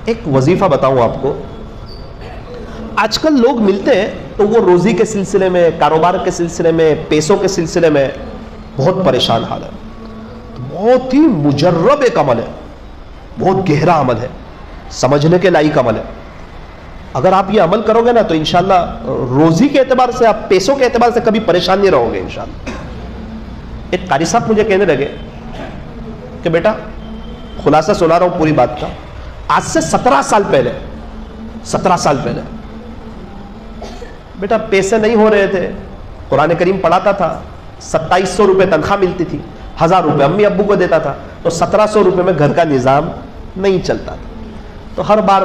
ایک وظیفہ بتاؤں آپ کو. آج کل لوگ ملتے ہیں تو وہ روزی کے سلسلے میں، کاروبار کے سلسلے میں، پیسوں کے سلسلے میں بہت پریشان حال ہے. بہت ہی مجرب ایک عمل ہے، بہت گہرا عمل ہے، سمجھنے کے لائق عمل ہے. اگر آپ یہ عمل کرو گے نا تو انشاءاللہ روزی کے اعتبار سے، آپ پیسوں کے اعتبار سے کبھی پریشان نہیں رہو گے انشاءاللہ. ایک قاری صاحب مجھے کہنے لگے کہ بیٹا، خلاصہ سنا رہا ہوں پوری بات کا، آج سے 17 سال پہلے بیٹا پیسے نہیں ہو رہے تھے، قرآن کریم پڑھاتا تھا، 2700 روپے تنخواہ ملتی تھی، 1000 روپے امی ابو کو دیتا تھا، تو 1700 روپے میں گھر کا نظام نہیں چلتا تھا. تو ہر بار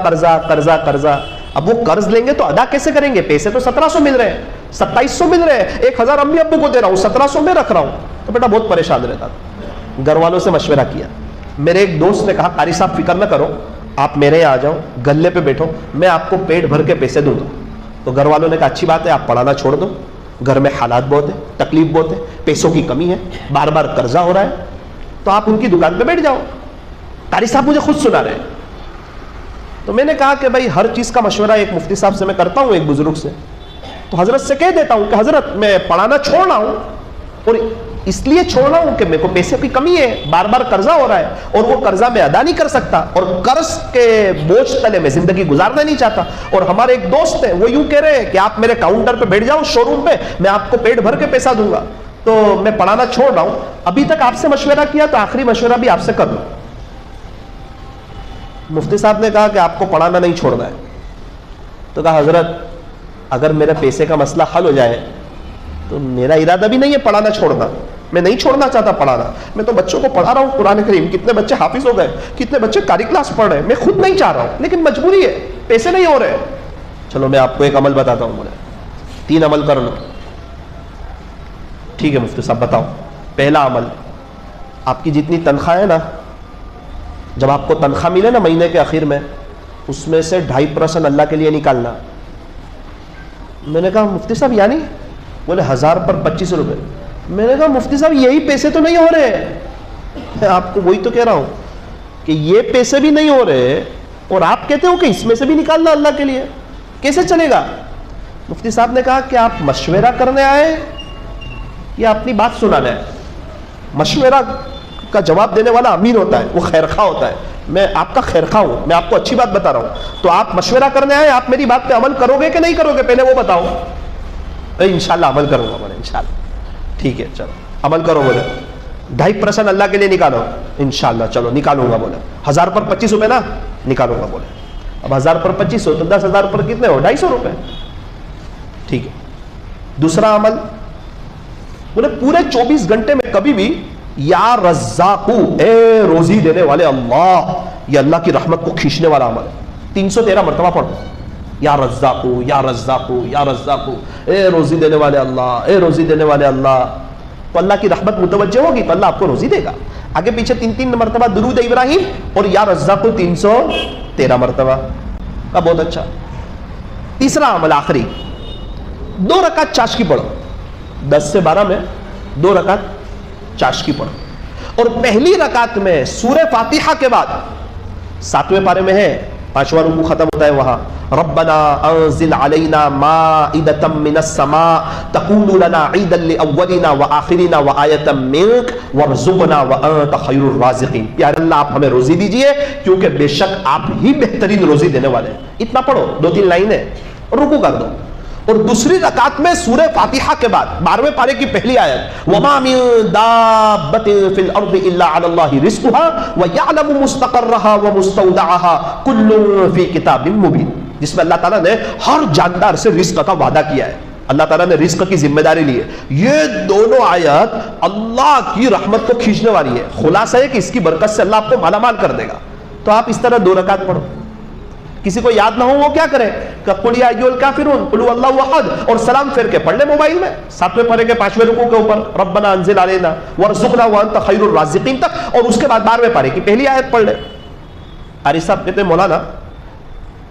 قرضہ. اب وہ قرض لیں گے تو ادا کیسے کریں گے؟ پیسے تو 1700 مل رہے ہیں، 2700 مل رہے ہیں، 1000 امی ابو کو دے رہا ہوں، 1700 میں رکھ رہا ہوں. تو بیٹا بہت پریشان رہتا تھا. گھر والوں سے مشورہ کیا. میرے ایک دوست نے کہا قاری صاحب فکر نہ کرو، آپ میرے یہاں آ جاؤ، گلے پہ بیٹھو، میں آپ کو پیٹ بھر کے پیسے دوں گا. تو گھر والوں نے کہا اچھی بات ہے، آپ پڑھانا چھوڑ دو، گھر میں حالات بہت ہیں، تکلیف بہت ہے، پیسوں کی کمی ہے، بار قرضہ ہو رہا ہے، تو آپ ان کی دکان پہ بیٹھ جاؤ. قاری صاحب مجھے خود سنا رہے ہیں. تو میں نے کہا کہ بھائی ہر چیز کا مشورہ ایک مفتی صاحب سے میں کرتا ہوں، ایک بزرگ سے، تو حضرت سے کہہ دیتا ہوں کہ حضرت میں پڑھانا چھوڑ رہا ہوں، اور اس لیے چھوڑ رہا ہوں کہ میرے کو پیسے کی کمی ہے، بار قرضہ ہو رہا ہے، اور وہ قرضہ میں ادا نہیں کر سکتا، اور قرض کے بوجھ تلے میں زندگی گزارنا نہیں چاہتا. اور ہمارے ایک دوست ہیں وہ یوں کہہ رہے ہیں کہ آپ میرے کاؤنٹر پہ بیٹھ جاؤ شو روم پہ، میں آپ کو پیٹ بھر کے پیسہ دوں گا. تو میں پڑھانا چھوڑ رہا ہوں. ابھی تک آپ سے مشورہ کیا تو آخری مشورہ بھی آپ سے کر لوں. مفتی صاحب نے کہا کہ آپ کو پڑھانا نہیں چھوڑنا ہے. تو کہا حضرت اگر میرے پیسے کا مسئلہ حل ہو جائے تو میرا ارادہ بھی نہیں ہے پڑھانا چھوڑنا، میں نہیں چھوڑنا چاہتا پڑھانا، میں تو بچوں کو پڑھا رہا ہوں قرآن کریم، کتنے بچے حافظ ہو گئے، کتنے بچے قاری کلاس پڑھ رہے ہیں، میں خود نہیں چاہ رہا ہوں لیکن مجبوری ہے، پیسے نہیں ہو رہے. چلو میں آپ کو ایک عمل بتاتا ہوں، بولے 3 عمل کر لو. ٹھیک ہے مفتی صاحب بتاؤ. پہلا عمل، آپ کی جتنی تنخواہ ہے نا، جب آپ کو تنخواہ ملے نا مہینے کے آخر میں، اس میں سے 2.5% اللہ کے لیے نکالنا. میں نے کہا مفتی صاحب یعنی؟ بولے 1000 پر 25 روپے. میں نے کہا مفتی صاحب یہی پیسے تو نہیں ہو رہے. میں آپ کو وہی تو کہہ رہا ہوں کہ یہ پیسے بھی نہیں ہو رہے اور آپ کہتے ہو کہ اس میں سے بھی نکالنا اللہ کے لیے، کیسے چلے گا؟ مفتی صاحب نے کہا کہ آپ مشورہ کرنے آئے یا اپنی بات سنانے آئے؟ مشورہ کا جواب دینے والا امین ہوتا ہے، وہ خیرخواہ ہوتا ہے. میں آپ کا خیرخواہ ہوں، میں آپ کو اچھی بات بتا رہا ہوں. تو آپ مشورہ کرنے آئے، آپ میری بات پہ عمل کرو گے کہ نہیں کرو گے پہلے وہ بتاؤ. انشاءاللہ عمل کروں گا. بولے انشاءاللہ. ٹھیک ہے چلو عمل کرو. بولے 2.5% اللہ کے لیے نکالو. انشاءاللہ چلو نکالوں گا. بولے 1000 پر 25 روپے نا، نکالوں گا. بولے اب 1000 پر 25 ہو تو 10,000 پر کتنے ہو؟ 250 روپے. ٹھیک ہے. دوسرا عمل، بولے پورے 24 گھنٹے میں کبھی بھی یا رزاقو، اے روزی دینے والے اللہ، یہ اللہ کی رحمت کو کھینچنے والا عمل ہے. 313 مرتبہ پڑھو یا رزاقو یا رزاقو یا رزاقو، اے روزی دینے والے اللہ، اے روزی دینے والے اللہ. تو اللہ کی رحمت متوجہ ہوگی تو اللہ آپ کو روزی دے گا. آگے پیچھے 3 مرتبہ درود ابراہیم اور یا رزاقو 313 مرتبہ. بہت اچھا. تیسرا عمل آخری، 2 رکعت چاشکی پڑھو. 10 سے 12 میں 2 رکعت چاشکی پڑھو، اور پہلی رکعت میں سورہ فاتحہ کے بعد 7ویں پارے میں ہے، 5واں رکوع ختم ہوتا ہے وہاں، ربنا انزل علینا مائدۃ من السماء تکون لنا عیدا لاولنا وآخرنا وآیۃ منک وارزقنا وانت خیر الرازقین. پیارے اللہ آپ ہمیں روزی دیجئے کیونکہ بے شک آپ ہی بہترین روزی دینے والے ہیں. اتنا پڑھو، 2-3 لائنیں، اور رکوع کر دو. اور دوسری رکعت میں سورہ فاتحہ کے بعد 12ویں پارے کی پہلی آیت، وَمَا مِن دَابَّةٍ فِي الْأَرْضِ إِلَّا عَلَى اللَّهِ رِزْقُهَا وَيَعْلَمُ مُسْتَقَرَّهَا وَمُسْتَوْدَعَهَا كُلٌّ فِي كِتَابٍ مُبِينٍ، جس میں اللہ تعالیٰ نے ہر جاندار سے رزق کا وعدہ کیا ہے. اللہ تعالیٰ نے رزق کی ذمہ داری لی ہے. یہ دونوں آیات اللہ کی رحمت کو کھینچنے والی ہے. خلاصہ ہے کہ اس کی برکت سے اللہ آپ کو مالا مال کر دے گا. تو آپ اس طرح 2 رکعت پڑھو. کسی کو یاد نہ ہو وہ کیا کرے کہ قل یا ایھا الکافرون قل هو اللہ احد، اور سلام پھیر کے پڑھ لے موبائل میں 7ویں پارے کے 5ویں رکوع کے اوپر ربنا انزل علینا وارزقنا وانت خیر الرازقین تک، اور اس کے بعد 12ویں پارے کی پہلی آیت پڑھ لے. قاری صاحب کہتے ہیں مولانا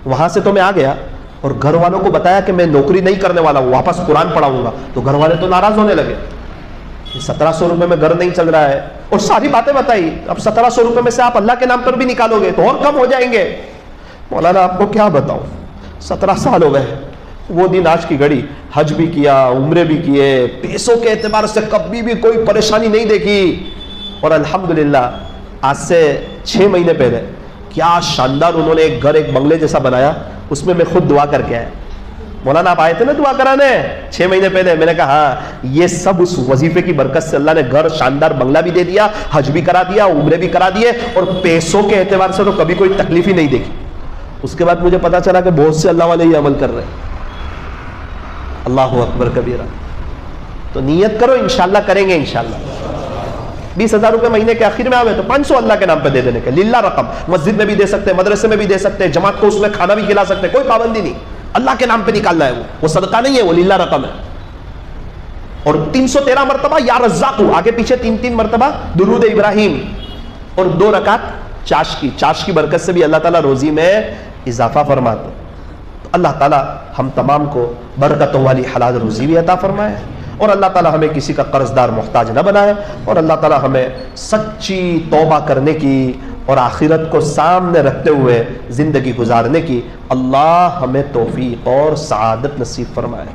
وہاں سے تو میں آ گیا اور گھر والوں کو بتایا کہ میں نوکری نہیں کرنے والا ہوں، واپس قرآن پڑھاؤں گا. تو گھر والے تو ناراض ہونے لگے، 1700 روپے میں گھر نہیں چل رہا ہے، اور ساری باتیں بتائی. اب 1700 روپے میں سے آپ اللہ کے نام پر بھی نکالو گے تو اور کم ہو جائیں گے. مولانا آپ کو کیا بتاؤں، 17 سال ہو گئے، وہ دن آج کی گھڑی، حج بھی کیا، عمرے بھی کیے، پیسوں کے اعتبار سے کبھی بھی کوئی پریشانی نہیں دیکھی، اور الحمدللہ آج سے 6 مہینے پہلے کیا شاندار انہوں نے ایک گھر، ایک بنگلے جیسا بنایا، اس میں خود دعا کر کے آیا۔ مولانا آپ آئے تھے نا دعا کرانے 6 مہینے پہلے، میں نے کہا ہاں، یہ سب اس وظیفے کی برکت سے اللہ نے گھر، شاندار بنگلہ بھی دے دیا، حج بھی کرا دیا، عمرے بھی کرا دیے، اور پیسوں کے اعتبار سے تو کبھی کوئی تکلیف ہی نہیں دیکھی۔ اس کے بعد مجھے پتا چلا کہ بہت سے اللہ والے یہ عمل کر رہے ہیں۔ اللہ اکبر کبیرہ۔ تو نیت کرو، انشاءاللہ کریں گے انشاءاللہ۔ 20,000 روپے مہینے کے آخر میں آوے تو 500 اللہ کے نام پہ دے دینے کے، للہ رقم، مسجد میں بھی دے سکتے ہیں، مدرسے میں بھی دے سکتے ہیں، جماعت کو اس میں کھانا بھی کھلا سکتے ہیں، کوئی پابندی نہیں، اللہ کے نام پہ نکالنا ہے، وہ صدقہ نہیں ہے، وہ للہ رقم ہے۔ اور 313 مرتبہ یا رزاق، آگے پیچھے 3 مرتبہ درود ابراہیم، اور 2 رکعت چاش کی برکت سے بھی اللہ تعالیٰ روزی میں اضافہ فرماتے ہیں۔ تو اللہ تعالیٰ ہم تمام کو برکتوں والی حلال روزی بھی عطا فرمائے، اور اللہ تعالیٰ ہمیں کسی کا قرض دار محتاج نہ بنائے، اور اللہ تعالیٰ ہمیں سچی توبہ کرنے کی اور آخرت کو سامنے رکھتے ہوئے زندگی گزارنے کی اللہ ہمیں توفیق اور سعادت نصیب فرمائے۔